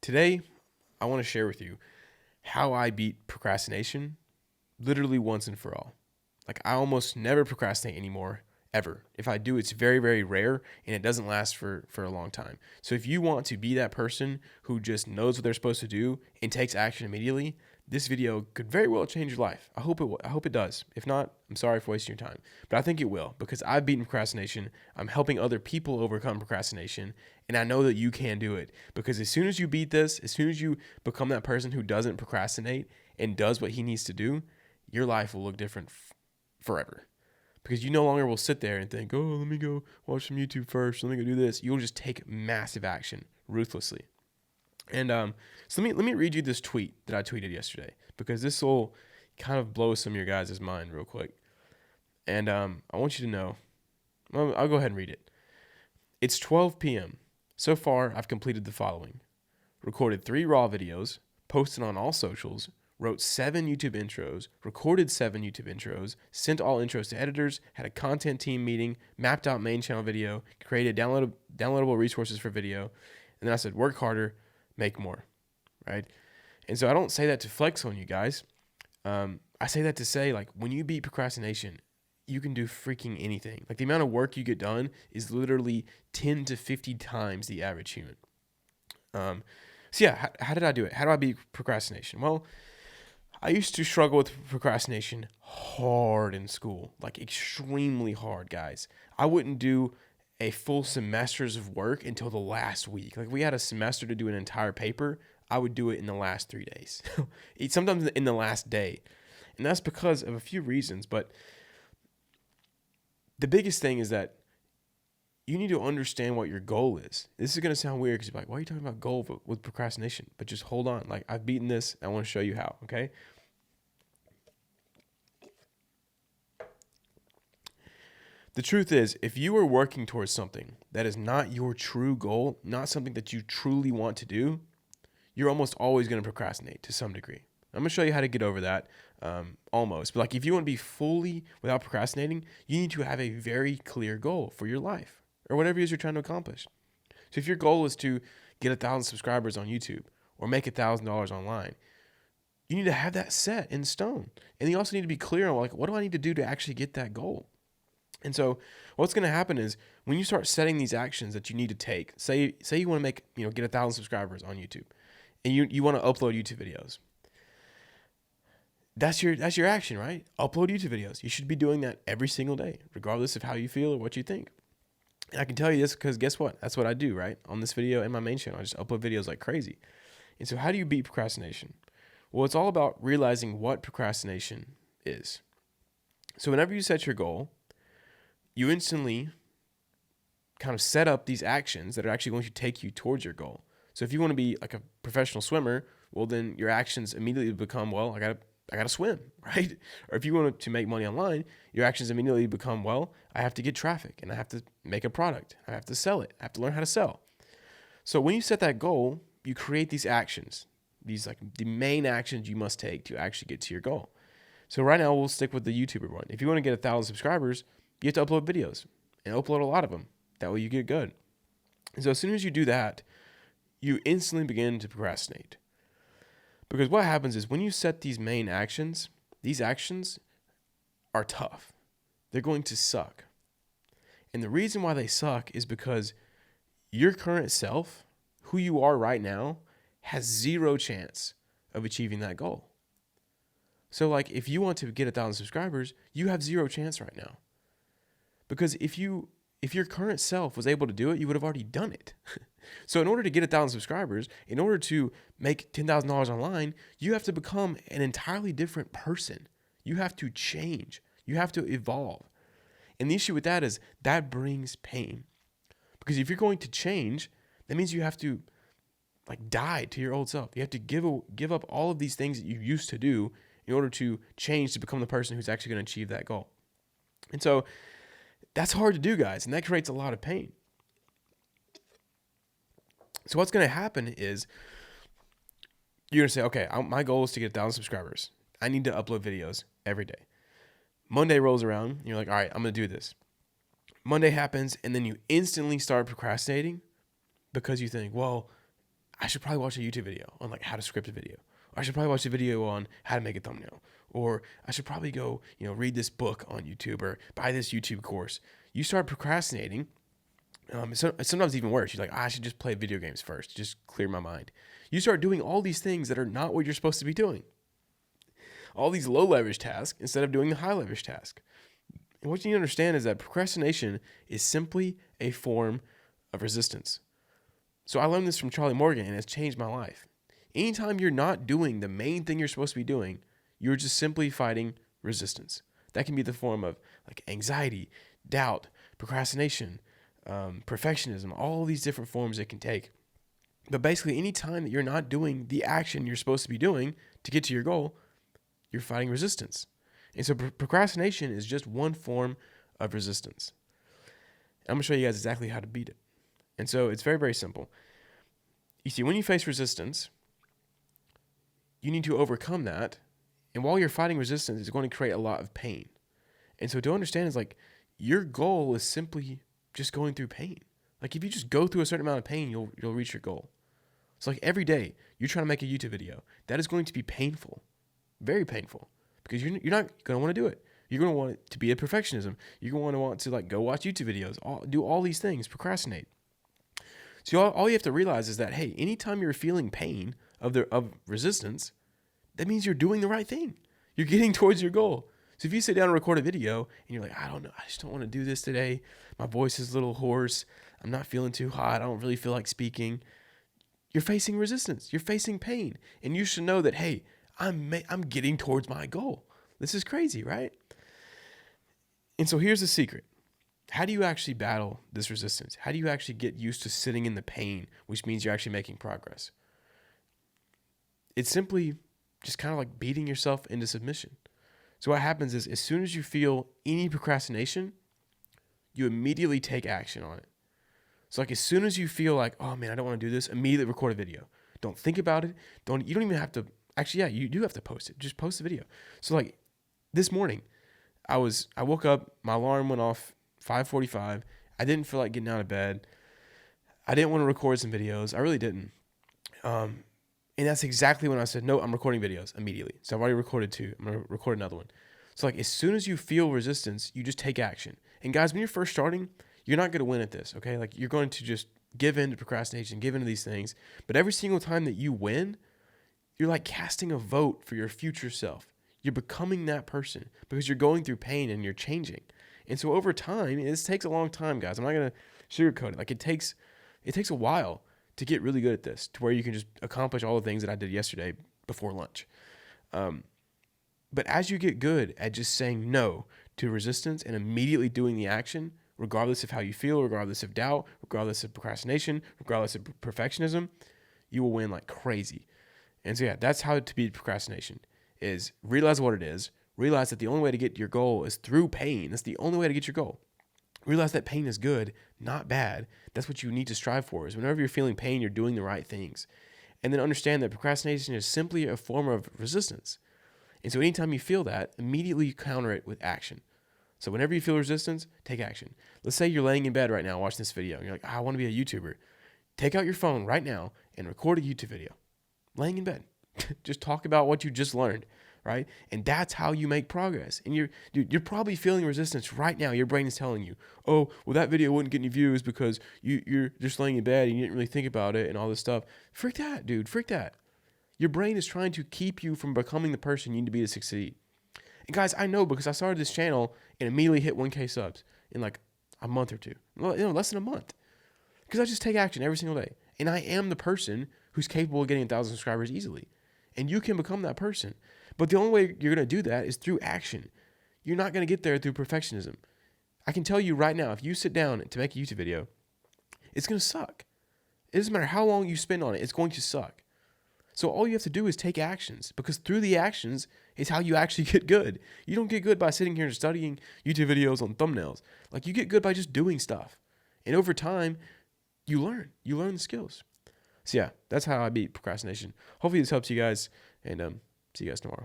Today, I want to share with you how I beat procrastination literally once and for all. Like, I almost never procrastinate anymore, ever. If I do, it's very, very rare and it doesn't last for a long time. So, if you want to be that person who just knows what they're supposed to do and takes action immediately, this video could very well change your life. I hope it will. I hope it does. If not, I'm sorry for wasting your time. But I think it will because I've beaten procrastination. I'm helping other people overcome procrastination. And I know that you can do it because as soon as you beat this, as soon as you become that person who doesn't procrastinate and does what he needs to do, your life will look different forever. Because you no longer will sit there and think, oh, let me go watch some YouTube first. Let me go do this. You'll just take massive action ruthlessly. And so let me read you this tweet that I tweeted yesterday because this will kind of blow some of your guys' mind real quick. And I want you to know, I'll go ahead and read it. It's 12 p.m. So far, I've completed the following. Recorded 3 raw videos, posted on all socials, wrote 7 YouTube intros, recorded 7 YouTube intros, sent all intros to editors, had a content team meeting, mapped out main channel video, created downloadable resources for video, and then I said, work harder, make more, right? And so I don't say that to flex on you guys. I say that to say, like, when you beat procrastination, you can do freaking anything. Like, the amount of work you get done is literally 10 to 50 times the average human. So yeah, how did I do it? How do I beat procrastination? Well, I used to struggle with procrastination hard in school, like extremely hard, guys. I wouldn't do a full semester's of work until the last week. Like, we had a semester to do an entire paper. I would do it in the last 3 days, sometimes in the last day. And that's because of a few reasons. But the biggest thing is that you need to understand what your goal is. This is going to sound weird because you're like, why are you talking about goal with procrastination? But just hold on. Like, I've beaten this. I want to show you how, okay? The truth is, if you are working towards something that is not your true goal, not something that you truly want to do, you're almost always going to procrastinate to some degree. I'm going to show you how to get over that, almost. But like, if you want to be fully without procrastinating, you need to have a very clear goal for your life or whatever it is you're trying to accomplish. So if your goal is to get 1,000 subscribers on YouTube or make $1,000 online, you need to have that set in stone. And you also need to be clear on, like, what do I need to do to actually get that goal? And so what's going to happen is when you start setting these actions that you need to take, say you want to make, get 1,000 subscribers on YouTube and you want to upload YouTube videos. That's your action, right? Upload YouTube videos. You should be doing that every single day, regardless of how you feel or what you think. And I can tell you this because guess what? That's what I do, right? On this video and my main channel, I just upload videos like crazy. And so how do you beat procrastination? Well, it's all about realizing what procrastination is. So whenever you set your goal, you instantly kind of set up these actions that are actually going to take you towards your goal. So if you want to be like a professional swimmer, well, then your actions immediately become, well, I gotta swim, right? Or if you want to make money online, your actions immediately become, well, I have to get traffic and I have to make a product. I have to sell it. I have to learn how to sell. So when you set that goal, you create these actions, these like the main actions you must take to actually get to your goal. So right now we'll stick with the YouTuber one. If you want to get 1,000 subscribers, you have to upload videos and upload a lot of them. That way you get good. And so as soon as you do that, you instantly begin to procrastinate. Because what happens is when you set these main actions, these actions are tough. They're going to suck. And the reason why they suck is because your current self, who you are right now, has 0 chance of achieving that goal. So like, if you want to get 1,000 subscribers, you have 0 chance right now. Because if your current self was able to do it, you would have already done it. So in order to get 1,000 subscribers, in order to make $10,000 online, you have to become an entirely different person. You have to change. You have to evolve. And the issue with that is that brings pain. Because if you're going to change, that means you have to like die to your old self. You have to give up all of these things that you used to do in order to change to become the person who's actually going to achieve that goal. And so that's hard to do, guys, and that creates a lot of pain. So what's going to happen is you're going to say, okay, my goal is to get 1,000 subscribers. I need to upload videos every day. Monday rolls around, and you're like, all right, I'm going to do this. Monday happens, and then you instantly start procrastinating because you think, well, I should probably watch a YouTube video on like how to script a video. Or I should probably watch a video on how to make a thumbnail. Or I should probably go, read this book on YouTube or buy this YouTube course. You start procrastinating. It's sometimes even worse. You're like, I should just play video games first, just clear my mind. You start doing all these things that are not what you're supposed to be doing. All these low leverage tasks instead of doing the high leverage task. And what you need to understand is that procrastination is simply a form of resistance. So I learned this from Charlie Morgan, and it's changed my life. Anytime you're not doing the main thing you're supposed to be doing, you're just simply fighting resistance. That can be the form of like anxiety, doubt, procrastination, perfectionism, all these different forms it can take. But basically, any time that you're not doing the action you're supposed to be doing to get to your goal, you're fighting resistance. And so procrastination is just one form of resistance. I'm going to show you guys exactly how to beat it. And so it's very, very simple. You see, when you face resistance, you need to overcome that. And while you're fighting resistance, it's going to create a lot of pain. And so to understand is like your goal is simply just going through pain. Like if you just go through a certain amount of pain, you'll reach your goal. So like every day you're trying to make a YouTube video, that is going to be painful, very painful, because you're not going to want to do it. You're going to want it to be a perfectionism. You're going to want to like go watch YouTube videos, do all these things, procrastinate. So all you have to realize is that, hey, anytime you're feeling pain of resistance, that means you're doing the right thing. You're getting towards your goal. So if you sit down and record a video and you're like, I don't know, I just don't want to do this today. My voice is a little hoarse. I'm not feeling too hot. I don't really feel like speaking. You're facing resistance. You're facing pain. And you should know that, hey, I'm getting towards my goal. This is crazy, right? And so here's the secret. How do you actually battle this resistance? How do you actually get used to sitting in the pain, which means you're actually making progress? It's simply just kind of like beating yourself into submission. So what happens is as soon as you feel any procrastination, you immediately take action on it. So like as soon as you feel like, oh man, I don't want to do this, immediately record a video. Don't think about it. You don't even have to, actually, yeah, you do have to post it. Just post the video. So like this morning, I woke up, my alarm went off 5:45. I didn't feel like getting out of bed. I didn't want to record some videos. I really didn't. And that's exactly when I said, no, I'm recording videos immediately. So I've already recorded 2. I'm going to record another one. So like as soon as you feel resistance, you just take action. And guys, when you're first starting, you're not going to win at this, okay? Like you're going to just give in to procrastination, give in to these things. But every single time that you win, you're like casting a vote for your future self. You're becoming that person because you're going through pain and you're changing. And so over time, this takes a long time, guys. I'm not going to sugarcoat it. Like it takes a while to get really good at this, to where you can just accomplish all the things that I did yesterday before lunch. But as you get good at just saying no to resistance and immediately doing the action, regardless of how you feel, regardless of doubt, regardless of procrastination, regardless of perfectionism, you will win like crazy. And so yeah, that's how to beat procrastination, is realize what it is, realize that the only way to get your goal is through pain. That's the only way to get your goal. Realize that pain is good, not bad. That's what you need to strive for, is whenever you're feeling pain, you're doing the right things. And then understand that procrastination is simply a form of resistance. And so anytime you feel that, immediately you counter it with action. So whenever you feel resistance, take action. Let's say you're laying in bed right now watching this video, and you're like, I want to be a YouTuber. Take out your phone right now and record a YouTube video. Laying in bed. Just talk about what you just learned. Right? And that's how you make progress. And you're probably feeling resistance right now. Your brain is telling you, oh, well, that video wouldn't get any views because you're just laying in bed and you didn't really think about it and all this stuff. Frick that, dude. Frick that. Your brain is trying to keep you from becoming the person you need to be to succeed. And guys, I know because I started this channel and immediately hit 1K subs in like a month or 2. Well, less than a month. Because I just take action every single day. And I am the person who's capable of getting 1,000 subscribers easily. And you can become that person. But the only way you're going to do that is through action. You're not going to get there through perfectionism. I can tell you right now, if you sit down to make a YouTube video, it's going to suck. It doesn't matter how long you spend on it, it's going to suck. So all you have to do is take actions, because through the actions is how you actually get good. You don't get good by sitting here and studying YouTube videos on thumbnails. Like you get good by just doing stuff. And over time, you learn the skills. So yeah, that's how I beat procrastination. Hopefully this helps you guys, and see you guys tomorrow.